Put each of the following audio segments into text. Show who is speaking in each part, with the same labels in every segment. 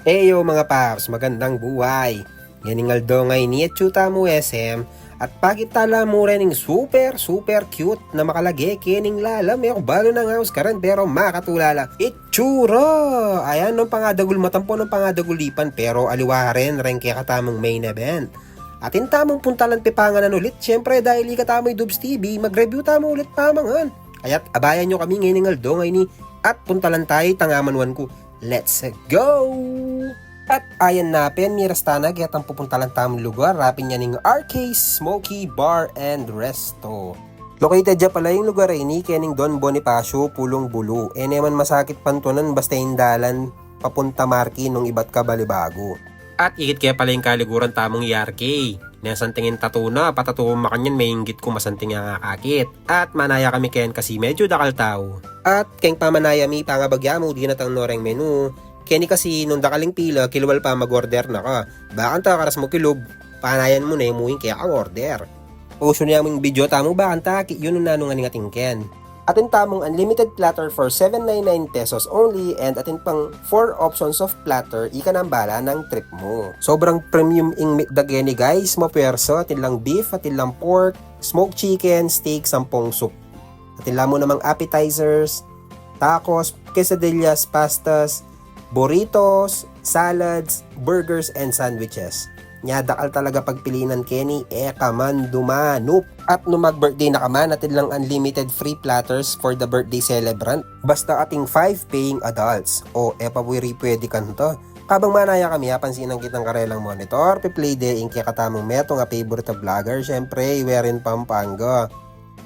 Speaker 1: Eyo mga paps, magandang buhay. Ganingal do ngay ni chuta mo SM at pagitala mo rin ng super cute na makalagi kining lala may balo ng house karan pero makatulala. Itsura! Ayan nung pangadagul matampo ng pangadagulipan pero aliwa rin kaya katamong main event. Atin tamong puntalan pipanganan ulit syempre dahil ikatamoy Dubs TV mag-review tamo ulit pamangan. Kaya't abayan nyo kami ngayon do ngay ni at puntalan tayo tangamanwan ko. Let's go! At ayan na, miras tanag at ang pupunta lang tamang lugar, rapin niya ng RK Smoky Bar and Resto. Located dyan pala yung lugar ay ni Kening Don Bonifacio, Pulong Bulu. Naman masakit pantunan basta hindalan papunta Marki nung iba't kabalibago. At ikit kaya pala yung kaliguran tamang RK. Nasantingin tatuna, patatuwa makanyan may inggit ko masanting ang akakit. At manaya kami kayan kasi medyo dakal tao. At kayong pamanaya mi pangabagya mo di natang noreng menu. Kaya kasi nung dakaling pila, kilwal pa mag-order na ka. Bakanta karas mo kilob, panayan mo na yung muwing kaya kang order. Post niya mong video tamo bakanta, yun na nung ating ken. Atin tamong unlimited platter for 799 pesos only and atin pang 4 options of platter ika ng bala ng trip mo. Sobrang premium ing dageni guys, maperso, atin lang beef, atin lang pork, smoked chicken, steak, 10 soup. Atin lang mo namang appetizers, tacos, quesadillas, pastas, burritos, salads, burgers, and sandwiches. Nyadakal talaga pagpilinan Kenny, kaman dumanup. At nung mag-birthday na kaman, natin lang unlimited free platters for the birthday celebrant. Basta ating 5 paying adults. O pabwiri pwede kanto. Kabang manaya kami, pansinan kitang karelang monitor, piplay de ing kaya katamong meto nga favorite vlogger, syempre, iwerin Pampanga.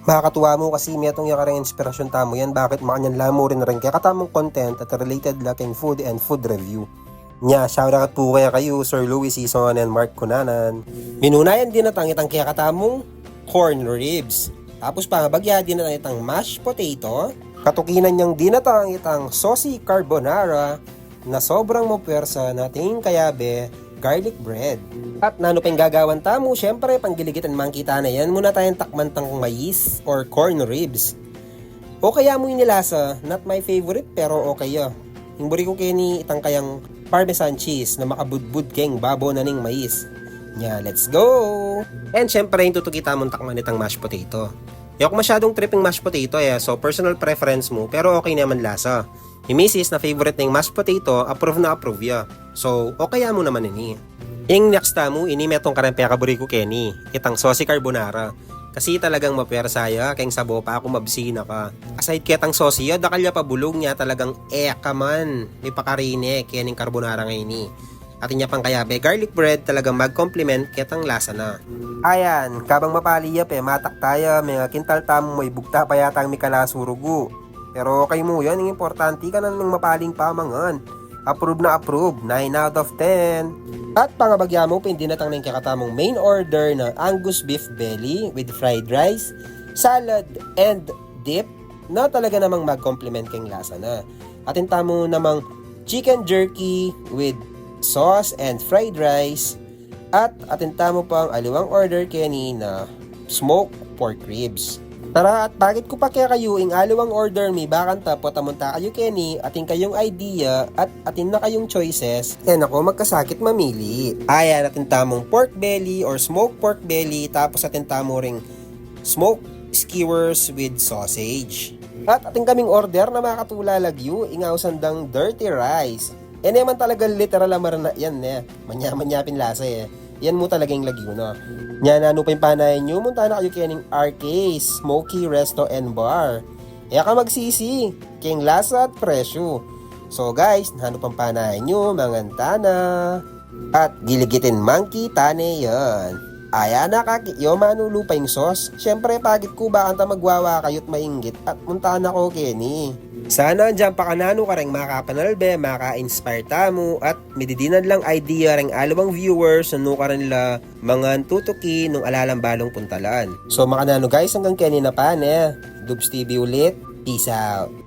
Speaker 1: Makakatuwa mo kasi metong yakarang inspirasyon tamo yan, bakit makanyan lamo rin kaya katamong content at related laking food and food review. Nya, shoutout po kaya kayo, Sir Louis Season and Mark Kunanan. Minunayan din natang itang kaya katamong corn ribs. Tapos pangabagya din natang itang mashed potato. Katukinan niyang din natang itang saucy carbonara na sobrang mapwersa nating kayabe garlic bread. At nano pang gagawan tamo, syempre panggiligitan man kita na yan, muna tayong takman tang mais or corn ribs. O kaya mo inilasa, not my favorite pero okay ya. Yung buri ko kini itang kayang parmesan cheese na makabudbud keng babo na ning mais. Nya, let's go! And syempre yung tutukita mong takman itang mashed potato. Yung masyadong tripping mashed potato so personal preference mo pero okay naman lasa. Yung misis na favorite ng mashed potato, approve na approve ya. So, okay mo naman ini. Yung next mo, ini metong karempya kaburi ko Kenny, itang saucy carbonara. Kasi talagang mapersaya, kayong sabo pa ako mabsina ka. Aside kitang saucy, dakalya pa bulog niya talagang kaman. May pakarine, Kening carbonara ngayon ni. At niya pang kayabe, garlic bread talagang mag-complement kitang lasa na. Ayan, kabang mapaliya matak tayo, may kintal tamo may bugta pa yata ang mikalasurugo. Pero okay mo yan, ang importante ka na ng mapaling pamangan. Approve na approve, 9 out of 10. At pangabagya mo, hindi natang ng kakatamong main order na Angus beef belly with fried rice, salad, and dip na talaga namang mag-complement kang lasa na. Atin tamo namang chicken jerky with sauce and fried rice. At atin tamo pang aliwang order Kenny na smoked pork ribs. Tara at bakit ko pa kaya kayo ing aliwang order mi bakanta po tamunta kayo Kenny ating kayong idea at atin na kayong choices ako magkasakit mamili. Ayan atin tamong pork belly or smoked pork belly tapos atin tamo ring smoked skewers with sausage. At ating kaming order na makatula lagyo ingaw sandang dirty rice. Naman talaga literal amaran na yan manyapin lasa yan mo talagang lagyo no. Nya na ano pa yung panayan nyo, munta na kayo kening RK Smoky Resto and Bar. Ka magsisi, keng lasa at presyo. So guys, ano pang panayan nyo, manganta na. At giligitin monkey tane yan. Aya na kakityo manulupa yung sauce. Syempre pagit ko ba anta magwawa kayo't mainggit at munta na ko Kenny. Sana dyan pa kanano ka rin makapanalbe, maka-inspire tamo at mididinan lang idea rin alawang viewers na ka rin nila mga tutuki nung alalang balong puntalan. So makanano guys hanggang kanina pa Dubs TV ulit. Peace out.